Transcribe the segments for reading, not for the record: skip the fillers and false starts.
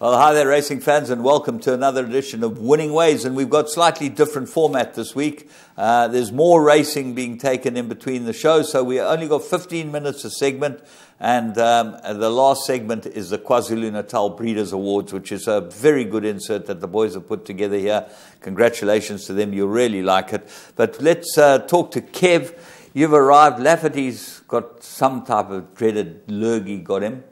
Well, hi there, racing fans, and welcome to another edition of Winning Ways. And we've got slightly different format this week. There's more racing being taken in between the shows, so we only got 15 minutes a segment. And the last segment is the KwaZulu-Natal Breeders' Awards, which is a very good insert that the boys have put together here. Congratulations to them. You'll really like it. But let's talk to Kev. You've arrived. Lafferty's got some type of dreaded lurgy, got him.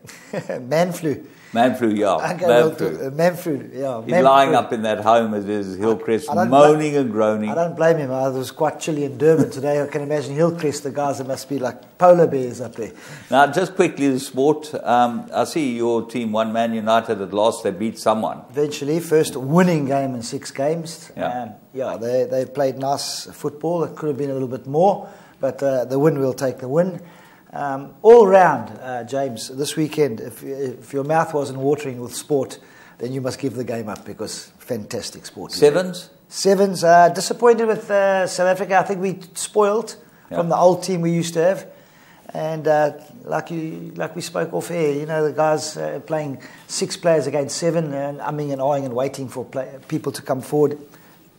Man flu. Man flu, yeah. Man flu, yeah. He's lying up in that home at his Hillcrest, moaning and groaning. I don't blame him. It was quite chilly in Durban today. I can imagine Hillcrest, the guys, that must be like polar bears up there. Now, just quickly, the sport. I see your team won. Man United at last. They beat someone. Eventually, first winning game in 6 games. Yeah, they played nice football. It could have been a little bit more, but the win will take the win. All round, James, this weekend, if your mouth wasn't watering with sport, then you must give the game up, because fantastic sport. Sevens? Sevens. Disappointed with South Africa. I think we spoiled from the old team we used to have. And like we spoke off air, you know, the guys playing 6 players against 7 and umming and ahhing and waiting for people to come forward.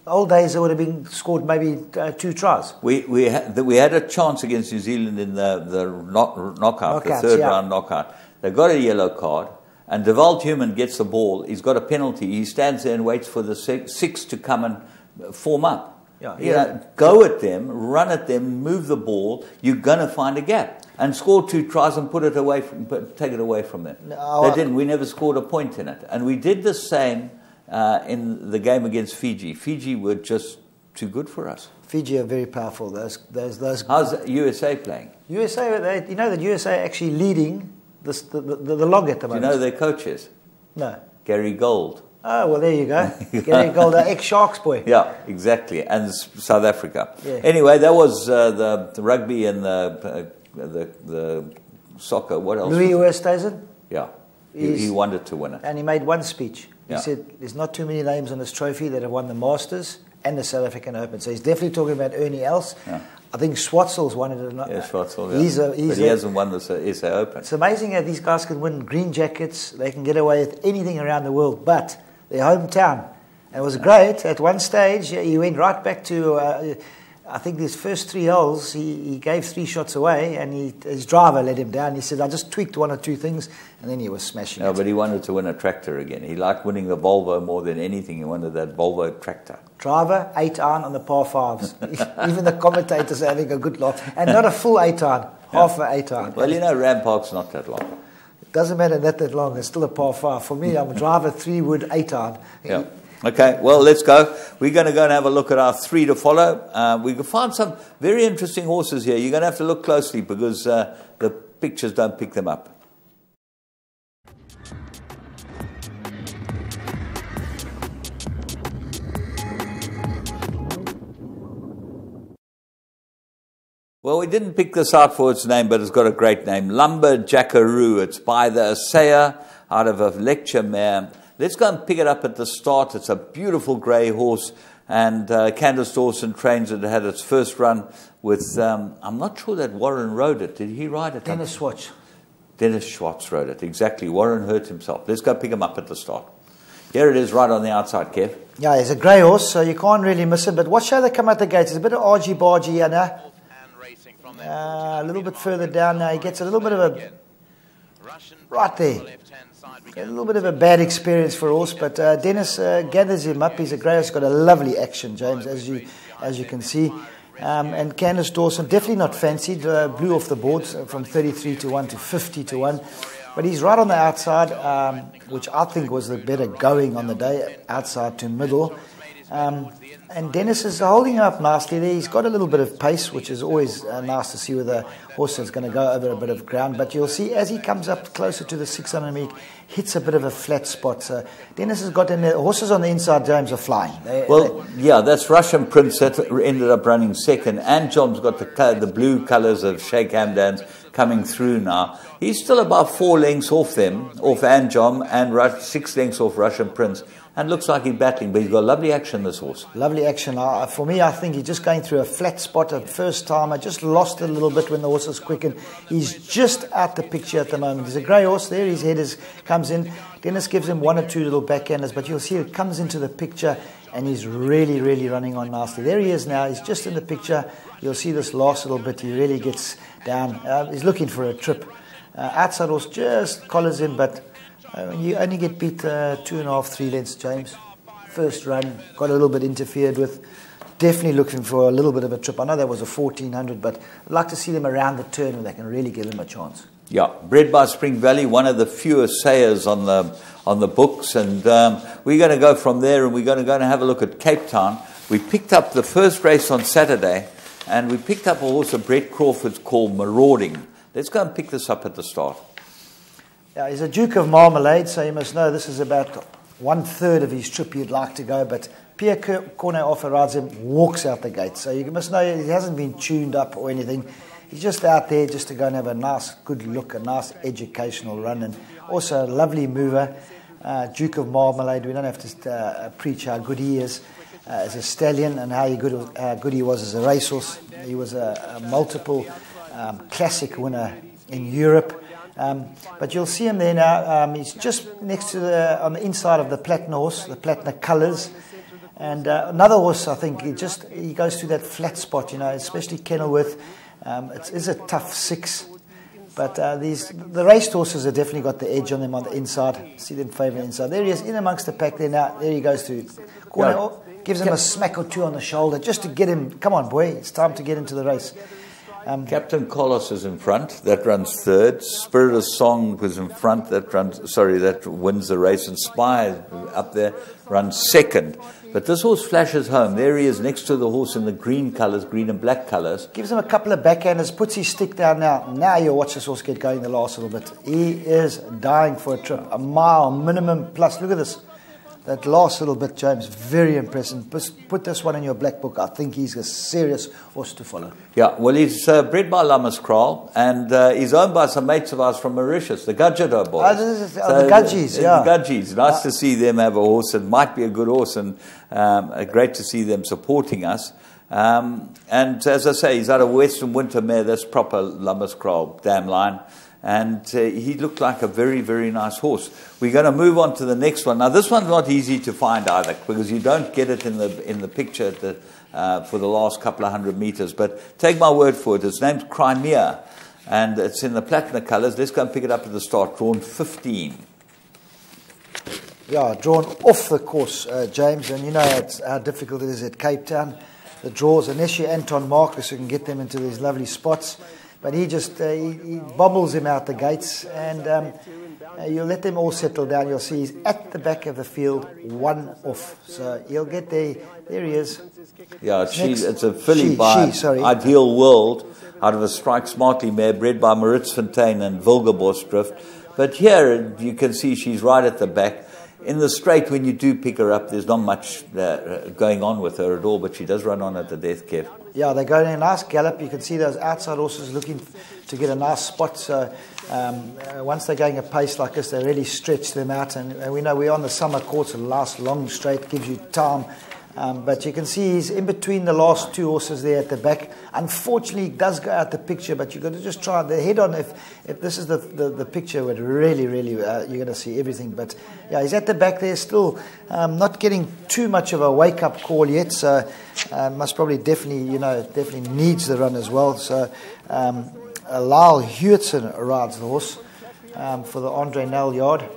Old days, there would have been scored maybe 2 tries. We had a chance against New Zealand in the knockout, the third round knockout. They got a yellow card, and De Waal gets the ball. He's got a penalty. He stands there and waits for the 6 to come and form up. Go at them, run at them, move the ball. You're going to find a gap and score 2 tries and take it away from them. They didn't. We never scored a point in it, and we did the same. In the game against Fiji. Fiji were just too good for us. Fiji are very powerful. Those. How's USA playing? USA, you know that USA are actually leading the log at the moment. Do you know their coach is? No. Gary Gold. Oh, well, there you go. Gary Gold, ex-Sharks boy. Yeah, exactly. And South Africa. Yeah. Anyway, that was the rugby and the soccer. What else? Louis Oosthuizen? Yeah. He wanted to win it. And he made one speech. He said, there's not too many names on this trophy that have won the Masters and the South African Open. So he's definitely talking about Ernie Els. Yeah. I think Schwartzel's won it or not. Yeah, Schwartzel, yeah. But he hasn't won the SA Open. It's amazing how these guys can win green jackets. They can get away with anything around the world, but their hometown. And it was great. At one stage, he went right back to... I think his first 3 holes, he gave 3 shots away, and his driver let him down. He said, I just tweaked 1 or 2 things, and then he was smashing it. No, but he wanted to win a tractor again. He liked winning the Volvo more than anything. He wanted that Volvo tractor. Driver, 8-iron on the par 5s. Even the commentators are having a good laugh. And not a full 8-iron, half an 8-iron. Well, you know, Ram Park's not that long. It doesn't matter that long. It's still a par 5. For me, I'm a driver, 3-wood, 8-iron. Yeah. Okay, well, let's go. We're going to go and have a look at our 3 to follow. We can find some very interesting horses here. You're going to have to look closely, because the pictures don't pick them up. Well, we didn't pick this out for its name, but it's got a great name. Lumberjackaroo. It's by the Asaya out of a lecture mare. Let's go and pick it up at the start. It's a beautiful grey horse, and Candace Dawson trains it. It had its first run with, I'm not sure that Warren rode it. Did he ride it? Dennis Schwartz. Dennis Schwartz rode it, exactly. Warren hurt himself. Let's go pick him up at the start. Here it is, right on the outside, Kev. Yeah, he's a grey horse, so you can't really miss him. But watch how they come out the gates. It's a bit of argy-bargy here now. A little bit further down now. He gets a little bit of a... Right there. A little bit of a bad experience for a horse, but Dennis gathers him up. He's a grey horse. Got a lovely action, James, as you can see. And Candace Dawson, definitely not fancied. Blew off the boards from 33 to 1 to 50 to 1. But he's right on the outside, which I think was the better going on the day, outside to middle. And Dennis is holding him up nicely there. He's got a little bit of pace, which is always nice to see with a horse that's going to go over a bit of ground. But you'll see as he comes up closer to the 600 metre, hits a bit of a flat spot. So Dennis has got in there. Horses on the inside, James, are flying. Yeah, that's Russian Prince that ended up running second. And John's got the blue colours of Sheikh Hamdan's coming through now. He's still about 4 lengths off them, off Anjom, and 6 lengths off Russian Prince. and looks like he's battling, but he's got lovely action, this horse. Lovely action. For me, I think he's just going through a flat spot at first time. I just lost a little bit when the horse is quickened. He's just out the picture at the moment. He's a grey horse there. His head comes in. Dennis gives him one or two little backhanders, but you'll see it comes into the picture, and he's really, really running on nicely. There he is now. He's just in the picture. You'll see this last little bit. He really gets down. He's looking for a trip. Outside horse just collars him, but you only get beat 2.5, 3 lengths, James. First run, got a little bit interfered with. Definitely looking for a little bit of a trip. I know that was a 1400, but I'd like to see them around the turn where they can really give him a chance. Yeah, bred by Spring Valley, one of the fewer sayers on the books, and we're going to go from there, and we're going to go and have a look at Cape Town. We picked up the first race on Saturday, and we picked up a horse of Brett Crawford's called Marauding. Let's go and pick this up at the start. Yeah, he's a Duke of Marmalade, so you must know this is about 1/3 of his trip he'd like to go, but Pierre Cornet offer rides him, walks out the gate. So you must know he hasn't been tuned up or anything. He's just out there just to go and have a nice, good look, a nice educational run, and also a lovely mover. Duke of Marmalade, we don't have to preach how good he is as a stallion and how good he was as a racehorse. He was a multiple classic winner in Europe. But you'll see him there now. He's just next to on the inside of the Platinum horse, the Platinum colours. And another horse, I think, he goes through that flat spot, you know, especially Kenilworth. It is a tough 6. But the raced horses have definitely got the edge on them on the inside. See them favouring inside. There he is, in amongst the pack there now. There he goes to corner. Yeah. Gives him a smack or two on the shoulder just to get him. Come on, boy, it's time to get into the race. Captain Carlos is in front. That runs 3rd. Spirit of Song was in front. That wins the race. And Spy up there runs 2nd. But this horse flashes home. There he is next to the horse in the green colours, green and black colours. Gives him a couple of backhanders, puts his stick down now. Now you'll watch this horse get going the last little bit. He is dying for a trip. A mile minimum plus. Look at this. That last little bit, James, very impressive. Put this one in your black book. I think he's a serious horse to follow. Yeah, well, he's bred by Lammas Kraal, and he's owned by some mates of ours from Mauritius, the Gudgedo boys. The Gudgies, yeah. The Gudgies. Nice to see them have a horse. It might be a good horse, and great to see them supporting us. And as I say, he's out of Western Wintermere. That's proper Lammas Kraal dam line. And he looked like a very, very nice horse. We're going to move on to the next one. Now, this one's not easy to find either, because you don't get it in the picture for the last couple of 100 meters. But take my word for it. Its name's Crimea, and it's in the Platinum colours. Let's go and pick it up at the start. Drawn 15. Yeah, drawn off the course, James. And you know how difficult it is at Cape Town. The draws, unless you're Anton Marcus, who can get them into these lovely spots. But he just he bobbles him out the gates, and you let them all settle down. You'll see he's at the back of the field, 1 off. So he'll get there. There he is. Yeah, it's a filly by Ideal World out of a Strike Smartly mare bred by Maurits Fontaine and Wilgerbosdrift. But here you can see she's right at the back. In the straight, when you do pick her up, there's not much going on with her at all, but she does run on at the death, Kev. Yeah, they're going in a nice gallop. You can see those outside horses looking to get a nice spot. So once they're going a pace like this, they really stretch them out. And we know we're on the summer course, the last long straight gives you time. But you can see he's in between the last 2 horses there at the back. Unfortunately, he does go out the picture, but you've got to just try the head on. If this is the picture, would really, you're going to see everything. But yeah, he's at the back there still, not getting too much of a wake-up call yet. So must probably definitely needs the run as well. So Lyle Hewitson rides the horse for the Andre Nel yard.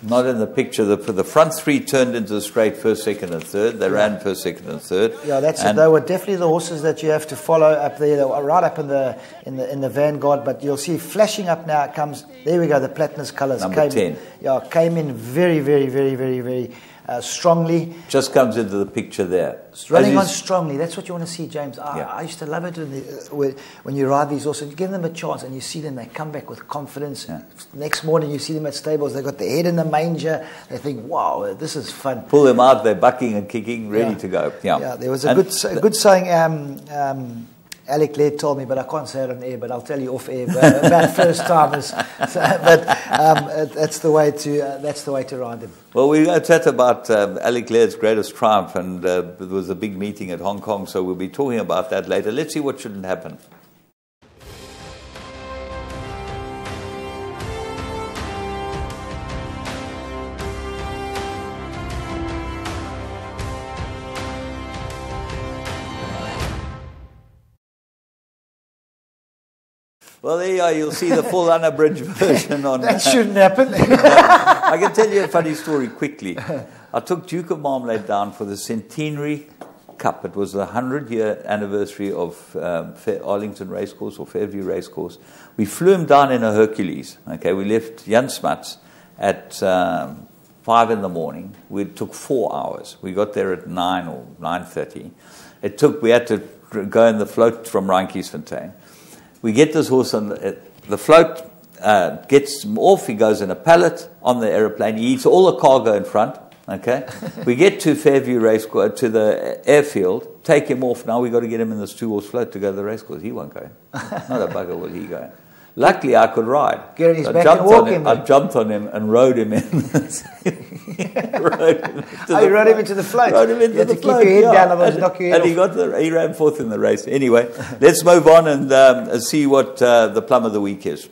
Not in the picture. The front 3 turned into the straight 1st, 2nd, and 3rd. They ran 1st, 2nd, and 3rd. Yeah, that's it. They were definitely the horses that you have to follow up there. They were right up in the vanguard. But you'll see flashing up now. It comes. There we go. The Platinum colours. Number 10. Came in very, very, very, very, very strongly. Just comes into the picture there. Running on strongly. That's what you want to see, James. I used to love it when you ride these horses. You give them a chance and you see them. They come back with confidence. Yeah. Next morning you see them at stables. They've got the head in the manger. They think, wow, this is fun. Pull them out. They're bucking and kicking, ready to go. Yeah. There was a good saying. Alec Laird told me, but I can't say it on air, but I'll tell you off air about first timers. But That's the way to ride him. Well, we're going to chat about Alec Laird's greatest triumph, and there was a big meeting at Hong Kong, so we'll be talking about that later. Let's see what shouldn't happen. Well, there you are. You'll see the full unabridged version on... That shouldn't happen. I can tell you a funny story quickly. I took Duke of Marmalade down for the Centenary Cup. It was the 100-year anniversary of Arlington Racecourse or Fairview Racecourse. We flew him down in a Hercules. Okay, we left Jan Smuts at 5 in the morning. It took 4 hours. We got there at 9 or 9:30. We had to go in the float from Randkiesfontein. We get this horse on the float, gets him off, he goes in a pallet on the aeroplane, he eats all the cargo in front, okay? We get to Fairview Racecourse, to the airfield, take him off, now we've got to get him in this 2-horse float to go to the racecourse. He won't go. Not a bugger will he go. Luckily, I could ride. Get on his back and walk him. I jumped on him and rode him in. You rode him into the float. Rode him into the float. Keep your head down, otherwise knock your head off. He ran fourth in the race. Anyway, let's move on and see what the plum of the week is.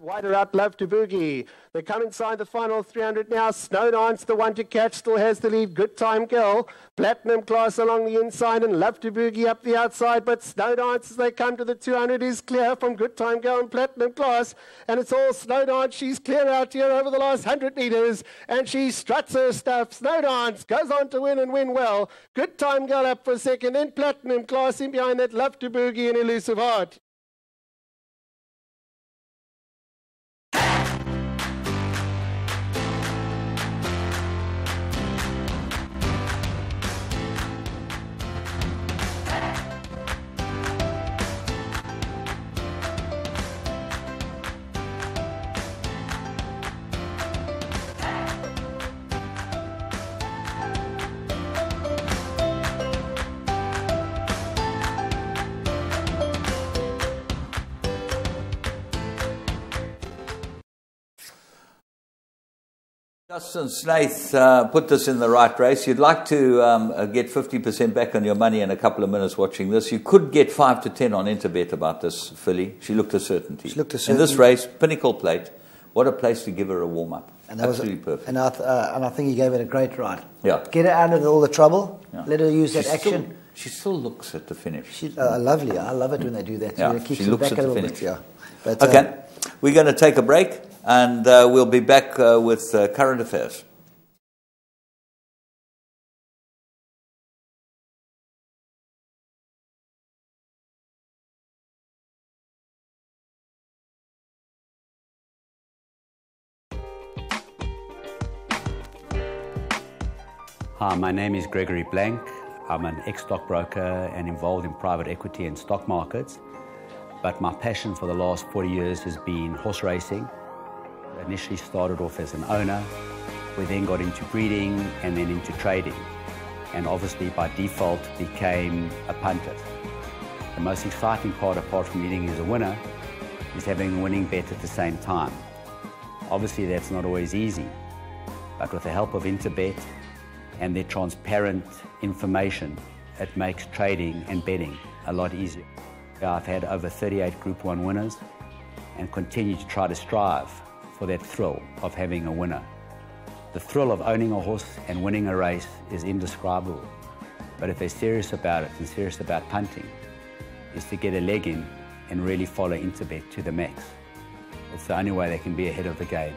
Wider out, Love to Boogie. They come inside the final 300 now. Snowdance, the one to catch, still has the lead. Good Time Girl. Platinum Class along the inside and Love to Boogie up the outside. But Snowdance, as they come to the 200, is clear from Good Time Girl and Platinum Class. And it's all Snowdance. She's clear out here over the last 100 metres. And she struts her stuff. Snowdance goes on to win and win well. Good Time Girl up for a second. Then Platinum Class in behind that. Love to Boogie and Elusive Heart. Justin Snaith put this in the right race. You'd like to get 50% back on your money in a couple of minutes watching this. You could get 5 to 10 on Interbet about this filly. She looked a certainty. In this race, Pinnacle Plate, what a place to give her a warm-up. Absolutely perfect. And I think he gave it a great ride. Yeah. Get her out of all the trouble. Yeah. Let her use that action. She still looks at the finish. She's lovely. I love it when they do that. Yeah, So she looks at the finish. Bit, yeah. But, okay, we're going to take a break. And we'll be back with current affairs. Hi, my name is Gregory Blank. I'm an ex-stockbroker and involved in private equity and stock markets. But my passion for the last 40 years has been horse racing. I initially started off as an owner. We then got into breeding and then into trading. And obviously by default became a punter. The most exciting part, apart from being as a winner, is having a winning bet at the same time. Obviously that's not always easy, but with the help of Interbet and their transparent information, it makes trading and betting a lot easier. I've had over 38 Group 1 winners and continue to try to strive for that thrill of having a winner. The thrill of owning a horse and winning a race is indescribable. But if they're serious about it and serious about punting, is to get a leg in and really follow Interbet to the max. It's the only way they can be ahead of the game.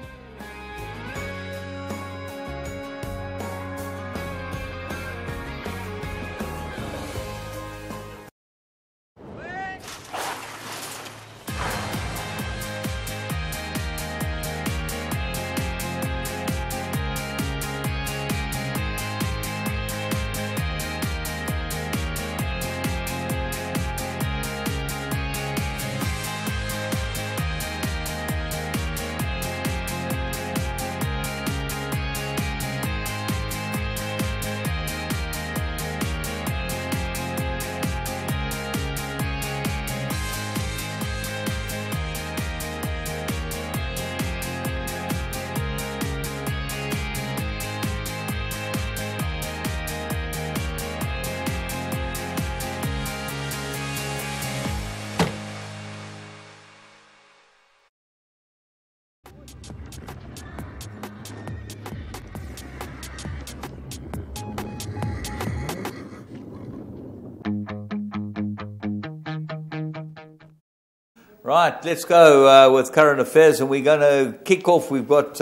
Right, let's go with current affairs, and we're going to kick off. We've got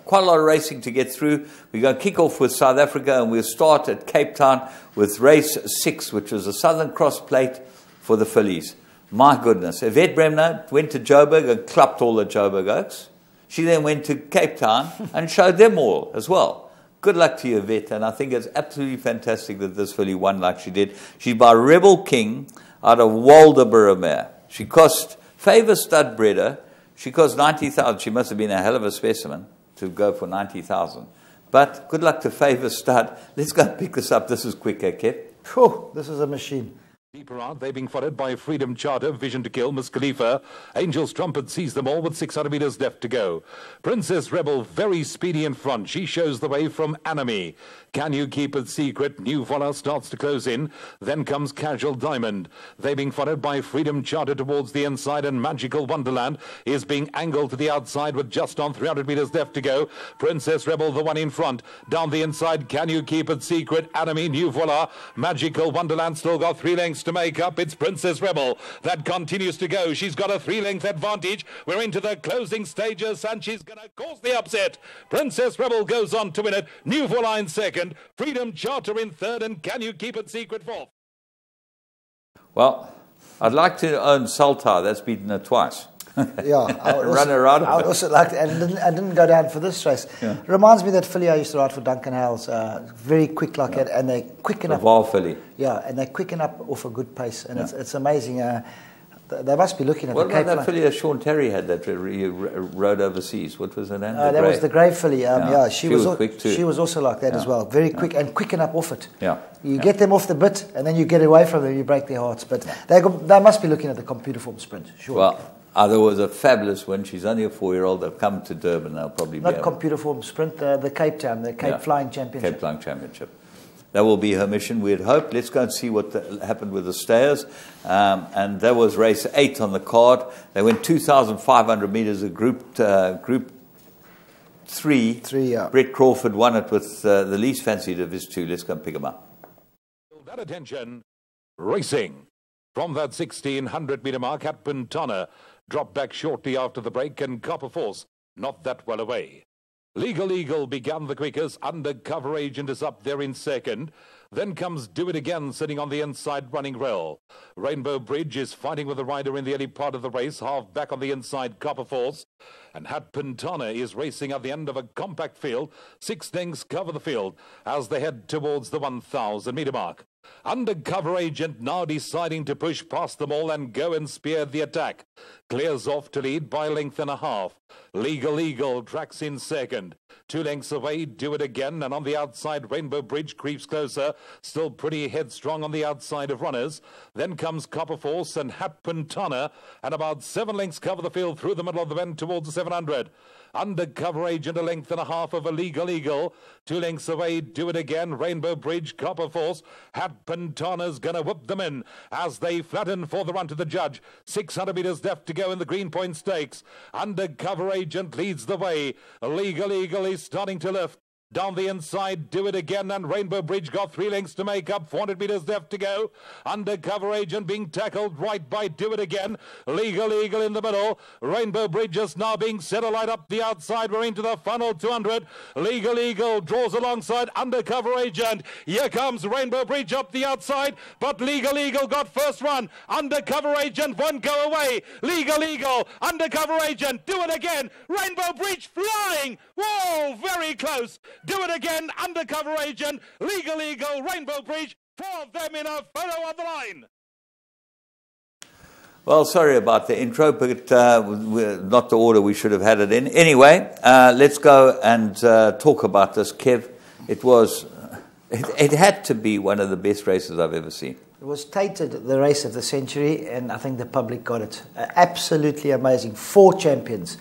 quite a lot of racing to get through. We're going to kick off with South Africa, and we'll start at Cape Town with race 6, which was the Southern Cross Plate for the fillies. My goodness. Yvette Bremner went to Joburg and clapped all the Joburg Oaks. She then went to Cape Town and showed them all as well. Good luck to you, Yvette, and I think it's absolutely fantastic that this filly won like she did. She's by Rebel King out of Waldoboro mare. She cost Favour Stud Breeder. She cost 90,000. She must have been a hell of a specimen to go for 90,000. But good luck to Favour Stud. Let's go and pick this up. This is quick, Kev. Whew, this is a machine. Deeper on, they're being followed by Freedom Charter, Vision to Kill, Miss Khalifa. Angel's Trumpet sees them all with 600 metres left to go. Princess Rebel very speedy in front. She shows the way from Anime. Can You Keep It Secret? New Voller starts to close in. Then comes Casual Diamond. They're being followed by Freedom Charter towards the inside, and Magical Wonderland is being angled to the outside with just on 300 metres left to go. Princess Rebel, the one in front. Down the inside, Can You Keep It Secret? Anime, New Voller. Magical Wonderland still got 3 lengths to make up. It's Princess Rebel that continues to go. She's got a 3-length advantage. We're into the closing stages, and she's going to cause the upset. Princess Rebel goes on to win it. New Voller in second. Freedom Charter in third, and Can You Keep It Secret fourth. Well, I'd like to own Saltar. That's beaten her twice. Yeah, Run around. I would also like to, and I didn't go down for this race. Yeah. Reminds me of that filly I used to ride for Duncan Hales. Very quick like that, and they quicken up. Val filly. Yeah, and they quicken up off a good pace, and it's amazing. They must be looking at what the Cape about that filly that Sean Terry had that rode overseas? What was her name? That was the Grey filly. She was quick too. She was also like that as well. Very quick and quicken up off it. Yeah. You get them off the bit, and then you get away from them. You break their hearts. But they must be looking at the computer form sprint. Sure. Well, there was a fabulous win. She's only a 4-year-old. They'll come to Durban. They'll probably be not computer form sprint. The Cape Town, the Cape Flying Championship. Cape Flying Championship. That will be her mission, we'd hope. Let's go and see what happened with the stayers. And that was race 8 on the card. They went 2,500 metres of group 3. Brett Crawford won it with the least fancied of his 2. Let's go and pick him up. That attention, racing. From that 1,600 metre mark, at Pintana dropped back shortly after the break, and Copper Force not that well away. Legal Eagle began the quickest. Undercover Agent is up there in second. Then comes Do It Again sitting on the inside running rail. Rainbow Bridge is fighting with the rider in the early part of the race. Half back on the inside, Copper Force. And Hat Pintana is racing at the end of a compact field. 6 lengths cover the field as they head towards the 1,000 metre mark. Undercover Agent now deciding to push past them all and go and spear the attack. Clears off to lead by 1.5 lengths. Legal Eagle tracks in second. 2 lengths away, Do It Again, and on the outside, Rainbow Bridge creeps closer. Still pretty headstrong on the outside of runners. Then comes Copper Force and Hat Pintana, and about 7 lengths cover the field through the middle of the bend towards the 700. Undercover Agent 1.5 lengths of a Legal Eagle. 2 lengths away, Do It Again, Rainbow Bridge, Copper Force. Hat Pintana's going to whip them in as they flatten for the run to the judge. 600 metres left to go in the Greenpoint Stakes. Undercover Agent leads the way. Legal Eagle is starting to lift. Down the inside, Do It Again, and Rainbow Bridge got 3 lengths to make up. 400 metres left to go. Undercover Agent being tackled right by Do It Again. Legal Eagle in the middle. Rainbow Bridge is now being set alight up the outside. We're into the final 200. Legal Eagle draws alongside Undercover Agent. Here comes Rainbow Bridge up the outside, but Legal Eagle got first run. Undercover Agent won't go away. Legal Eagle, Undercover Agent, Do It Again. Rainbow Bridge flying. Whoa, very close. Do It Again, Undercover Agent, Legal Eagle, Rainbow Bridge, 4 of them in a photo on the line. Well, sorry about the intro, but not the order we should have had it in. Anyway, let's go and talk about this, Kev. It had to be one of the best races I've ever seen. It was tainted the race of the century, and I think the public got it. Absolutely amazing. 4 champions.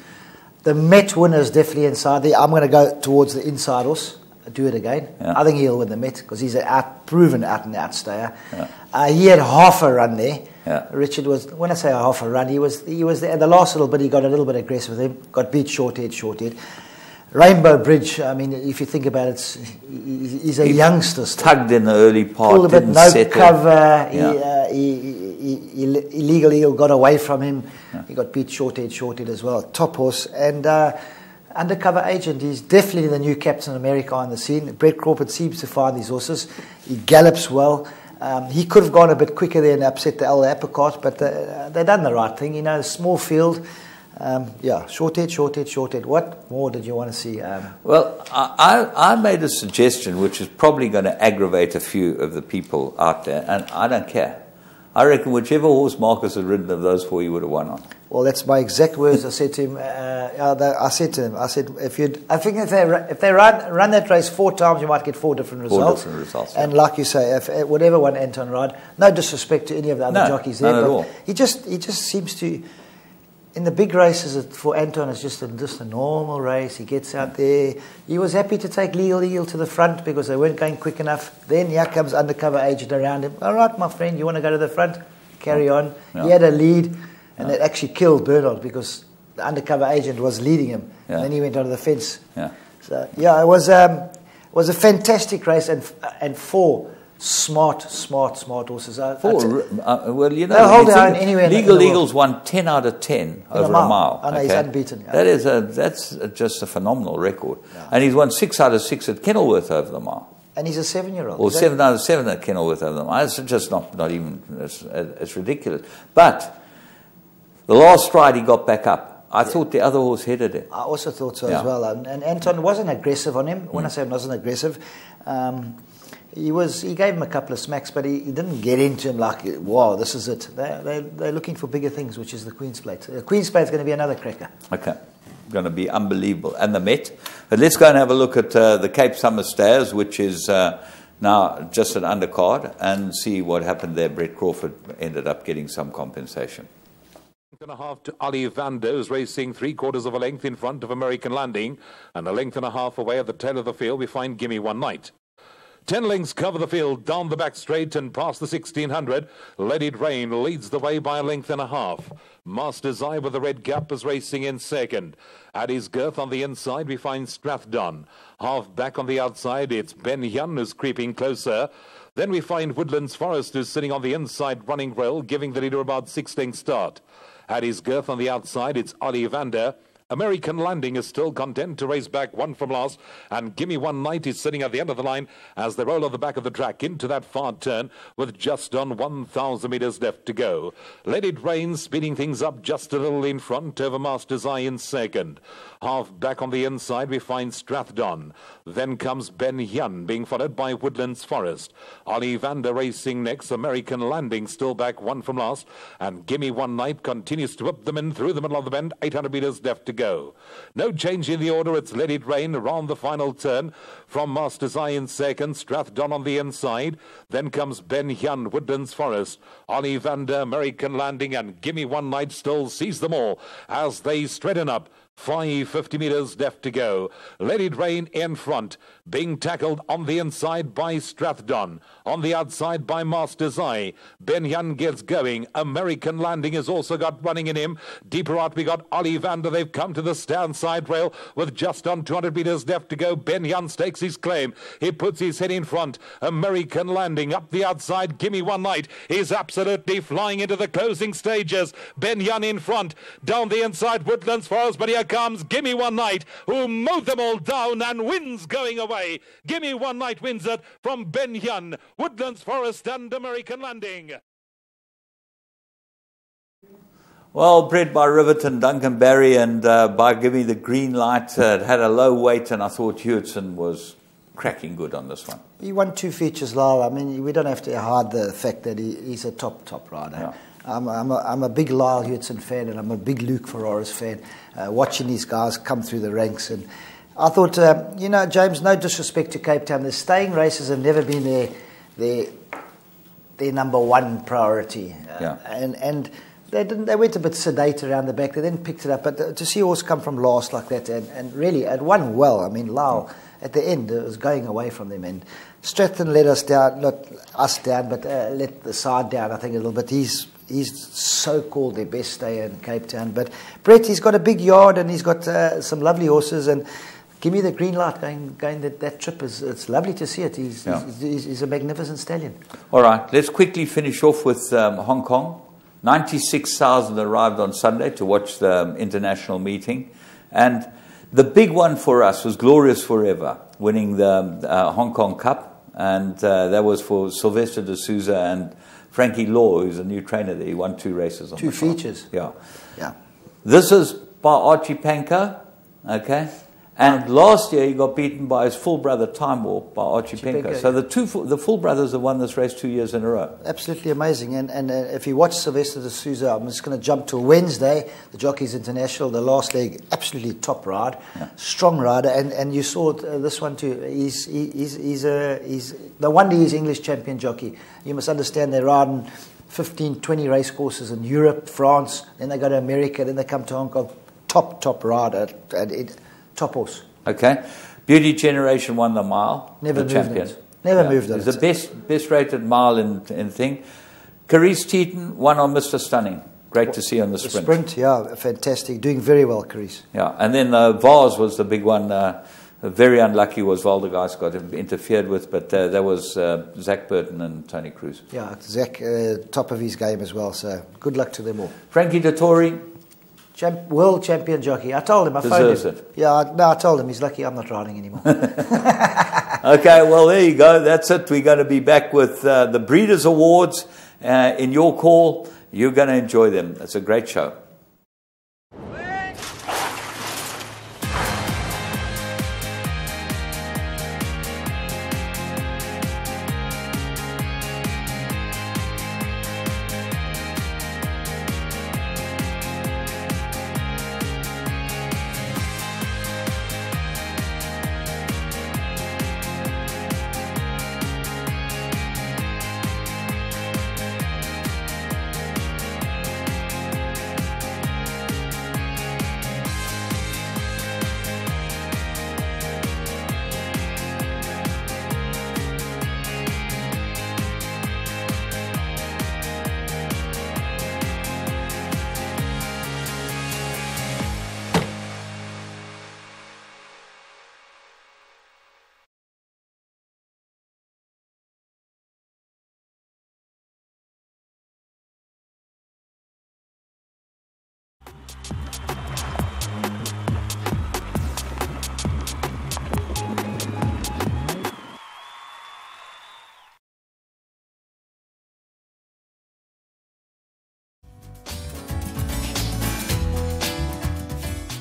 The Met winner is definitely inside there. I'm going to go towards the inside horse. Do It Again. Yeah. I think he'll win the Met because he's a proven out-and-out stayer. Yeah. He had half a run there. Yeah. Richard was, when I say half a run, he was there. The last little bit, he got a little bit aggressive with him. Got beat short head. Rainbow Bridge, I mean, if you think about it, he's a youngster. Tugged in the early part, pulled a bit, no settle. cover. Yeah. Illegal Eagle got away from him. Yeah. He got beat short-head as well. Top horse. And undercover agent, he's definitely the new Captain America on the scene. Brett Crawford seems to find these horses. He gallops well. He could have gone a bit quicker there and upset the El Apricot, but they done the right thing. You know, small field. Yeah, short-head. What more did you want to see? Well, I made a suggestion which is probably going to aggravate a few of the people out there, and I don't care. I reckon whichever horse Marcus had ridden of those four, he would have won on. Well, that's my exact words. I said to him. I said, if they run that race 4 times, you might get 4 different results. 4 different results. And like you say, if whatever one Anton ride, no disrespect to any of the other jockeys there, none at all. He just seems to. In the big races, for Anton, it's just a normal race. He gets out there. He was happy to take Legal Eagle to the front because they weren't going quick enough. Then here comes undercover agent around him. All right, my friend, you want to go to the front? Carry on. Yeah. He had a lead, and it actually killed Bernard because the undercover agent was leading him. Yeah. And then he went onto the fence. Yeah. So yeah, it was a fantastic race, and 4 smart horses. Well, you know, they'll hold their own anywhere. Legal Eagles won 10 out of 10 over a mile. I know, he's unbeaten. Yeah. That's just a phenomenal record. Yeah. And he's won 6 out of 6 at Kenilworth over the mile. And he's a 7-year-old. Or 7 out of 7 at Kenilworth over the mile. It's just not even, it's ridiculous. But the last stride he got back up. I thought the other horse headed it. I also thought so as well. And Anton wasn't aggressive on him. When I say he wasn't aggressive, he gave him a couple of smacks, but he didn't get into him like, wow, this is it. They're looking for bigger things, which is the Queen's Plate. The Queen's Plate is going to be another cracker. Okay. Going to be unbelievable. And the Met. But let's go and have a look at the Cape Summer Stayers, which is now just an undercard, and see what happened there. Brett Crawford ended up getting some compensation. 1.5 to Ali Vander, who's racing 3/4 of a length in front of American Landing, and a length and a half away at the tail of the field we find Gimme One Night. 10 lengths cover the field, down the back straight and past the 1600. Leaded Rain leads the way by a length and a half. Master's Eye with the red cap is racing in second. At his girth on the inside, we find Strathdon. Half back on the outside, it's Ben Hyun who's creeping closer. Then we find Woodlands Forest who's sitting on the inside running rail, giving the leader about 6 lengths start. At his girth on the outside, it's Ali Vander. American Landing is still content to race back 1 from last, and Gimme One Night is sitting at the end of the line as they roll on the back of the track into that far turn with just on 1,000 metres left to go. Let It Rain speeding things up just a little in front over Master's Eye in second. Half back on the inside we find Strathdon. Then comes Ben Hyun being followed by Woodlands Forest. Ali Vander racing next, American Landing still back 1 from last, and Gimme One Night continues to whip them in through the middle of the bend, 800 metres left to go. No change in the order, it's Let It Rain around the final turn from Master's Eye in second, Strathdon on the inside. Then comes Ben Hyun, Woodlands Forest, Ali Vander, American Landing, and Gimme One Night still sees them all as they straighten up. 550 metres left to go. Let It Rain in front, being tackled on the inside by Strathdon. On the outside by Master's Eye. Ben Hyun gets going. American Landing has also got running in him. Deeper out we got Ali Vander. They've come to the stand side rail with just on 200 metres left to go. Ben Hyun stakes his claim. He puts his head in front. American Landing up the outside. Gimme One Night is absolutely flying into the closing stages. Ben Hyun in front. Down the inside Woodlands Forest, but here comes Gimme One Night, who mowed them all down and wins going away. Gimme One Night wins it from Ben Hyun, Woodlands Forest and American Landing. Well, bred by Riverton, Duncan Barry, and by Gimme the Green Light, it had a low weight, and I thought Hewitson was cracking good on this one. He won 2 features, Lyle. I mean, we don't have to hide the fact that he's a top rider. Yeah. I'm a big Lyle Hewitson fan, and I'm a big Luke Ferraris fan, watching these guys come through the ranks. And I thought, you know, James, no disrespect to Cape Town, the staying races have never been their number 1 priority. And they went a bit sedate around the back. They then picked it up. But to see a horse come from last like that, and really, it won well. I mean, Lyle, at the end, it was going away from them. And Stratton let us down, not us down, but let the side down, I think, a little bit. He's so-called their best stayer in Cape Town. But Brett, he's got a big yard, and he's got some lovely horses. And Give me the green light going that trip. It's lovely to see it. He's a magnificent stallion. All right, let's quickly finish off with Hong Kong. 96,000 arrived on Sunday to watch the international meeting. And the big one for us was Glorious Forever, winning the Hong Kong Cup. And that was for Sylvester de Souza and Frankie Law, who's a new trainer there. He won 2 races on 2 features. Yeah. Yeah. This is by Archie Panko, okay? And last year he got beaten by his full brother Time Warp by Archie Panko. So the full brothers have won this race 2 years in a row. Absolutely amazing. And if you watch Sylvester de Souza, I'm just going to jump to Wednesday, the Jockeys International, the last leg, absolutely top ride, strong rider. And you saw this one too. He's no wonder he's English champion jockey. You must understand they're riding 15, 20 race courses in Europe, France, then they go to America, then they come to Hong Kong. Top rider. Top horse. Okay. Beauty Generation won the mile. Never the moved champion. it. Never moved it. He's the best rated mile in thing. Carice Teeton won on Mr. Stunning. Great to see on the sprint. Sprint, yeah, fantastic. Doing very well, Carice. Yeah, and then Vars was the big one. Very unlucky was Valdegeist got interfered with, but that was Zach Burton and Tony Cruz. Yeah, Zach, top of his game as well, so good luck to them all. Frankie Dettori. World champion jockey. I told him. I phoned him. Yeah, I told him. He's lucky I'm not riding anymore. Okay, well, there you go. That's it. We're going to be back with the Breeders' Awards in your call. You're going to enjoy them. It's a great show.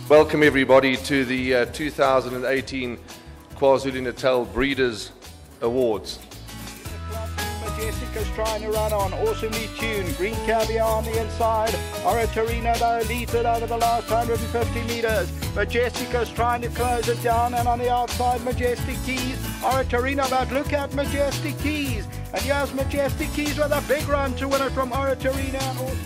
Welcome everybody to the 2018 KwaZulu-Natal Breeders' Awards. Majestica's trying to run on, awesomely tuned. Green Caviar on the inside. Oratorino though leads it over the last 150 metres. Majestica's trying to close it down, and on the outside Majestic Keys. Oratorino, but look at Majestic Keys. And here's Majestic Keys with a big run to win it from Oratorino. And awesome.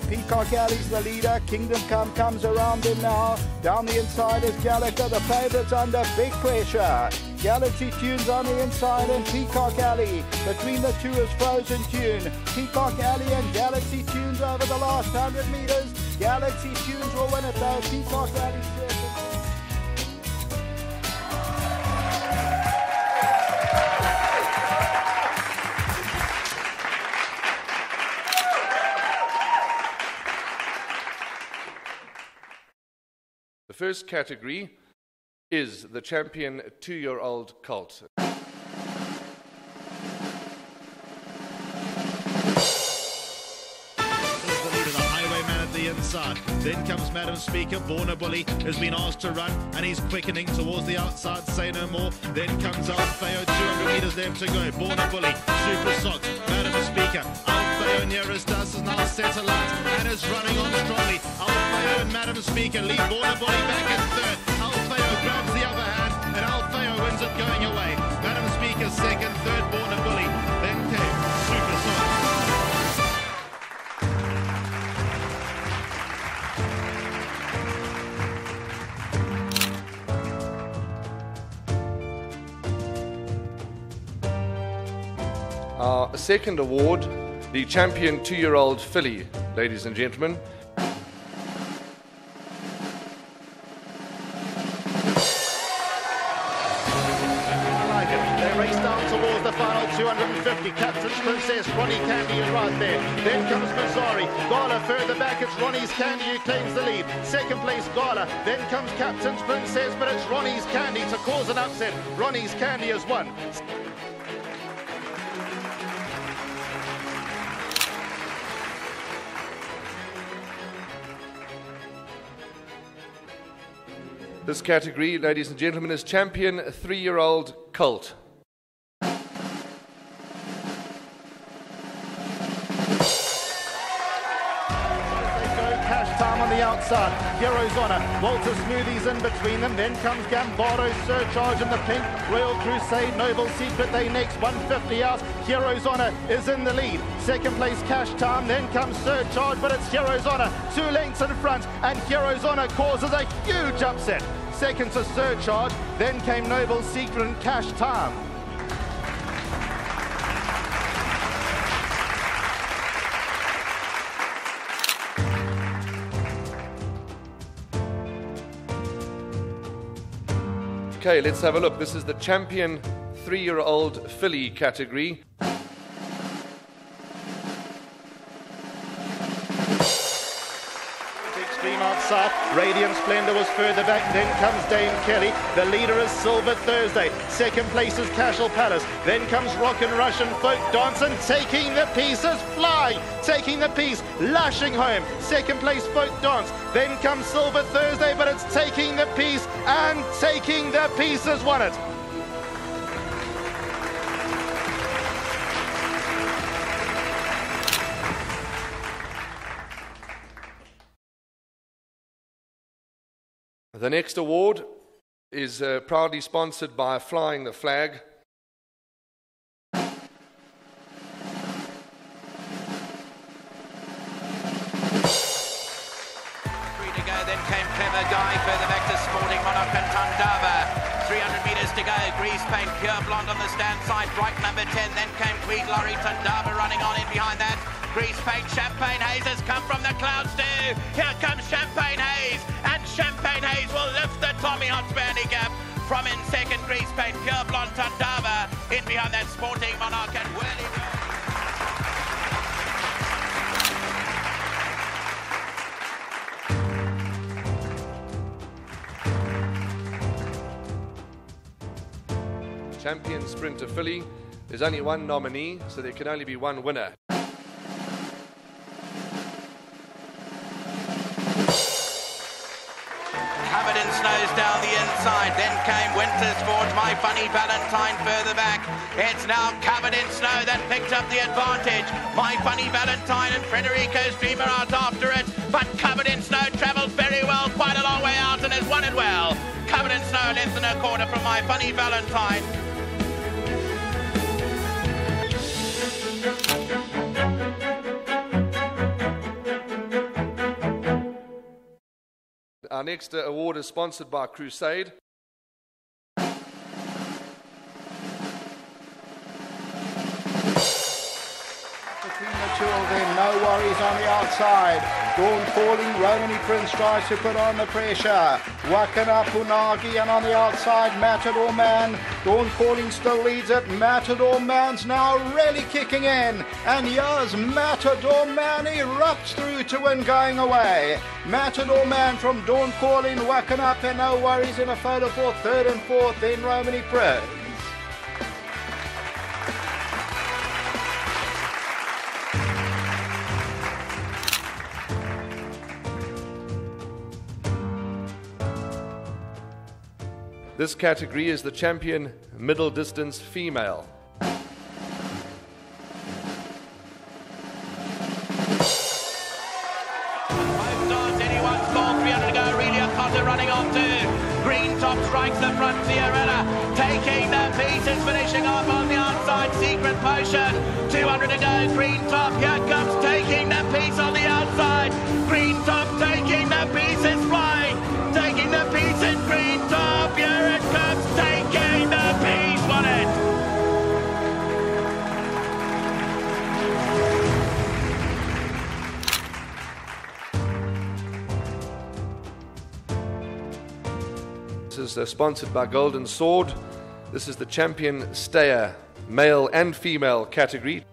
Peacock Alley's the leader. Kingdom Come comes around him now. Down the inside is Gallagher. The favourites under big pressure. Galaxy Tunes on the inside and Peacock Alley. Between the two is Frozen Tune. Peacock Alley and Galaxy Tunes over the last 100 metres. Galaxy Tunes will win it though. Peacock Alley second. The first category is the champion 2-year-old colt. Inside. Then comes Madam Speaker. Born a Bully has been asked to run and he's quickening towards the outside. Say no more. Then comes Alfeo. 200 metres left to go. Born a Bully. Super Socks. Madam Speaker. Alfeo nearest us is now satellite and is running on strongly. Alfeo and Madam Speaker lead Born a Bully back in third. Alfeo grabs the upper hand and Alfeo wins it going away. Madam Speaker second, third Born a Bully. Then came Super Socks. Our second award, the champion 2-year-old filly, ladies and gentlemen. 250. Captain's Princess, Ronnie Candy is right there. Then comes Mazzari. Gala further back, it's Ronnie's Candy who claims the lead. Second place, Gala. Then comes Captain's Princess, but it's Ronnie's Candy to cause an upset. Ronnie's Candy has won. This category, ladies and gentlemen, is champion 3-year-old colt. Cash Time on the outside. Hero's Honor. Walter Smoothies in between them. Then comes Gambardo, Surcharge in the pink. Royal Crusade, Noble Secret. They next 150 out. Hero's Honor is in the lead. Second place Cash Time. Then comes Surcharge, but it's Hero's Honor 2 lengths in front, and Hero's Honor causes a huge upset. Second to Surcharge. Then came Noble Secret and Cash Time. Okay, let's have a look. This is the champion 3-year-old filly category. Extreme outside. Radiant Splendor was further back. Then comes Dame Kelly. The leader is Silver Thursday. Second place is Cashel Palace. Then comes Rockin' Russian Folk Dancing. Taking the pieces, flying. Taking the piece, lashing home. Second place Folk Dance. Then comes Silver Thursday, but it's Taking the Piece, and Taking the Piece has won it. The next award is proudly sponsored by Flying the Flag. Then came Clever Guy, further back to Sporting Monarch and Tandava. 300 metres to go, Grease Paint, Pure Blonde on the stand side, right number 10. Then came Queen Lorry, Tandava running on in behind that. Grease Paint, Champagne Haze has come from the clouds too. Here comes Champagne Haze, and Champagne Haze will lift the Tommy Hotspur handicap from in second. Grease Paint, Pure Blonde, Tandava in behind that Sporting Monarch and Whirly. Champion Sprinter filly. There's only one nominee, so there can only be one winner. Covered in snows down the inside. Then came Winter Sport, My Funny Valentine further back. It's now Covered in Snow that picked up the advantage. My Funny Valentine and Frederico's Dreamer out after it, but Covered in Snow travelled very well, quite a long way out, and has won it well. Covered in Snow, less than a quarter from My Funny Valentine. Our next award is sponsored by Crusade. Between the two of them, no worries on the outside. Dawn Falling, Romany Prince tries to put on the pressure. Wakana Punagi, and on the outside, Matador Man. Dawn Falling still leads it. Matador Man's now really kicking in. And here's Matador Man, he erupts through to win going away. Matador Man from Dawn Calling, Wakana, and no worries in a photo for third and fourth, then Romany Prince. This category is the champion middle distance female. Running on to Green Top, strikes the front, Fiorella taking the pieces, finishing off on the outside, Secret Potion, 200 to go, Green Top, here comes taking the piece on the outside, Green Top taking the pieces, flying, taking the piece in Green Top, here it comes, taking the piece, won it. This is sponsored by Golden Sword. This is the champion stayer male and female category.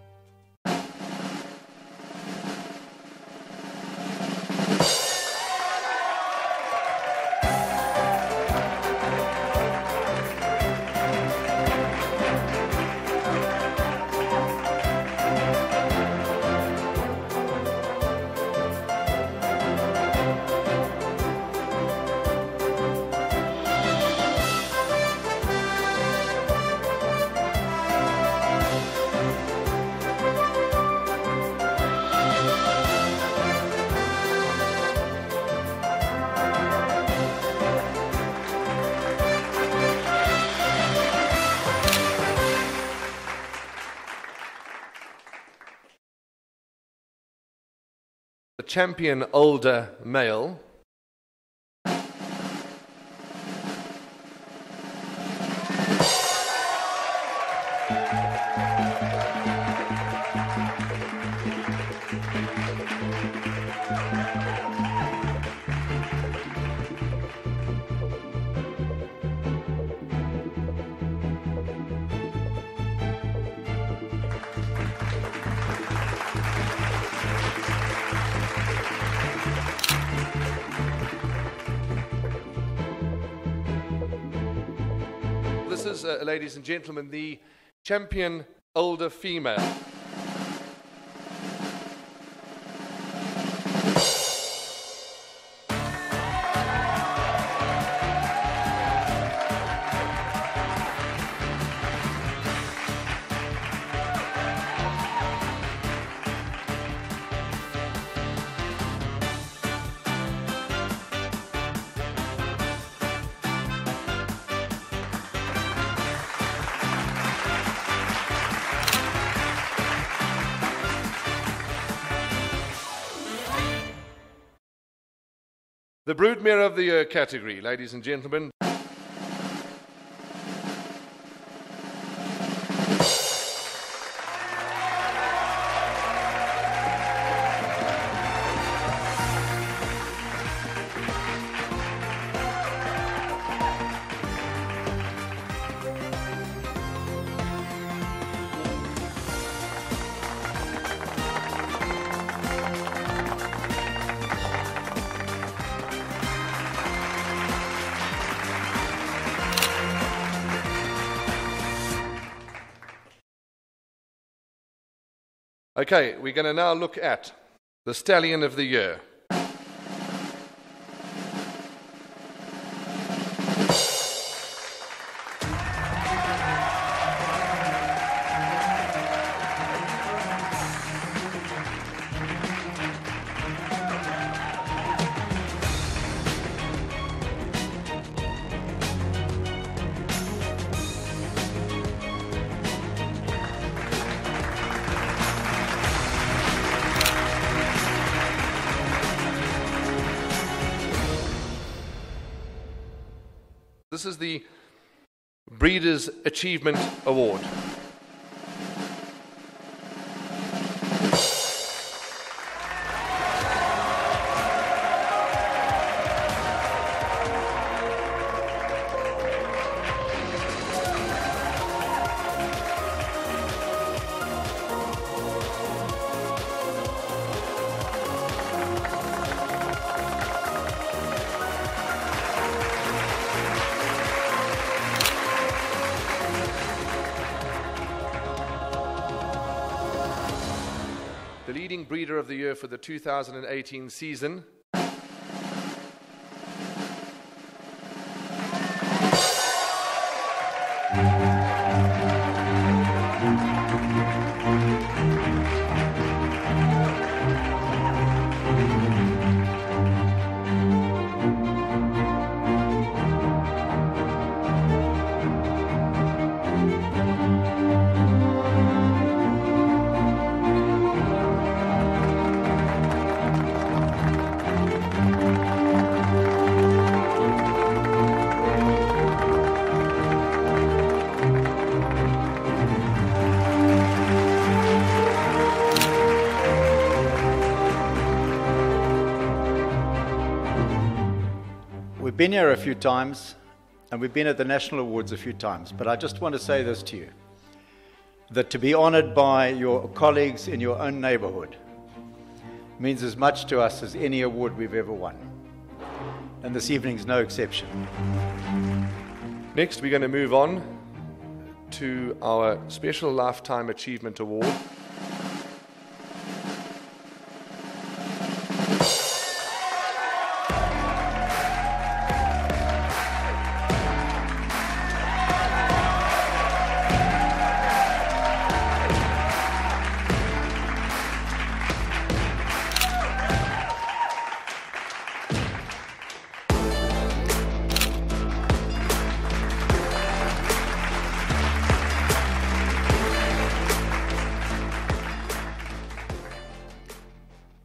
The champion older male. This is, ladies and gentlemen, the champion older female. The Broodmare of the Year category, ladies and gentlemen. Okay, we're going to now look at the Stallion of the Year. This is the Breeders' Achievement Award. The leading breeder of the year for the 2018 season. We've been here a few times, and we've been at the National Awards a few times, but I just want to say this to you. that to be honoured by your colleagues in your own neighbourhood means as much to us as any award we've ever won. And this evening's no exception. Next, we're going to move on to our Special Lifetime Achievement Award.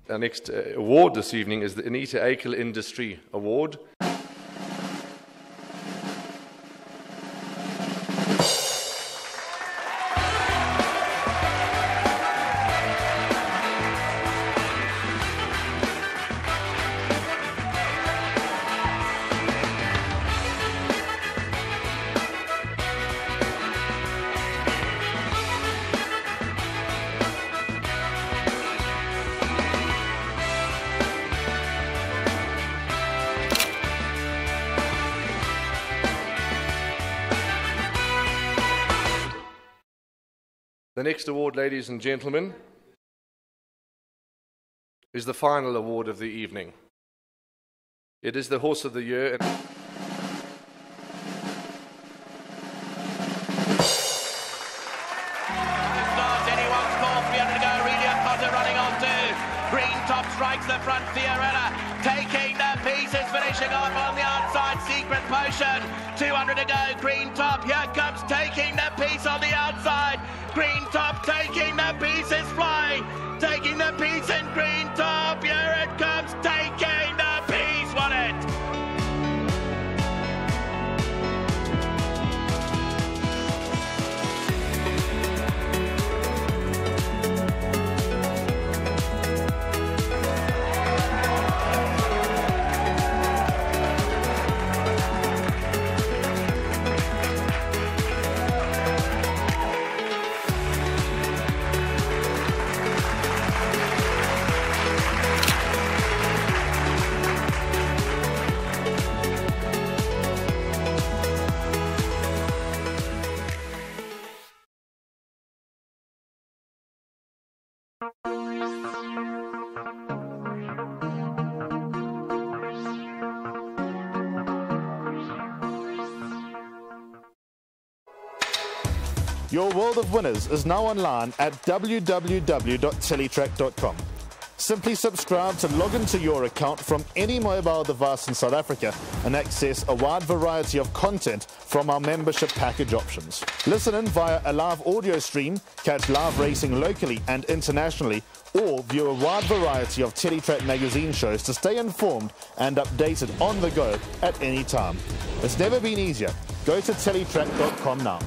Our next award this evening is the Anita Akel Industry Award. The next award, ladies and gentlemen, is the final award of the evening. It is the Horse of the Year. Anyone's call, 300 to go. Relia Cotter running on two. Green Top strikes the front. Fiorella taking the pieces, finishing off on the outside. Secret Potion, 200 to go. Green Top, here comes taking the piece on the outside. Green Top taking the pieces, flying, taking the piece in Green Top. Here it comes, taking the piece. Won it. Your world of winners is now online at www.teletrack.com. Simply subscribe to log into your account from any mobile device in South Africa and access a wide variety of content from our membership package options. Listen in via a live audio stream, catch live racing locally and internationally, or view a wide variety of Teletrack magazine shows to stay informed and updated on the go at any time. It's never been easier. Go to teletrack.com now.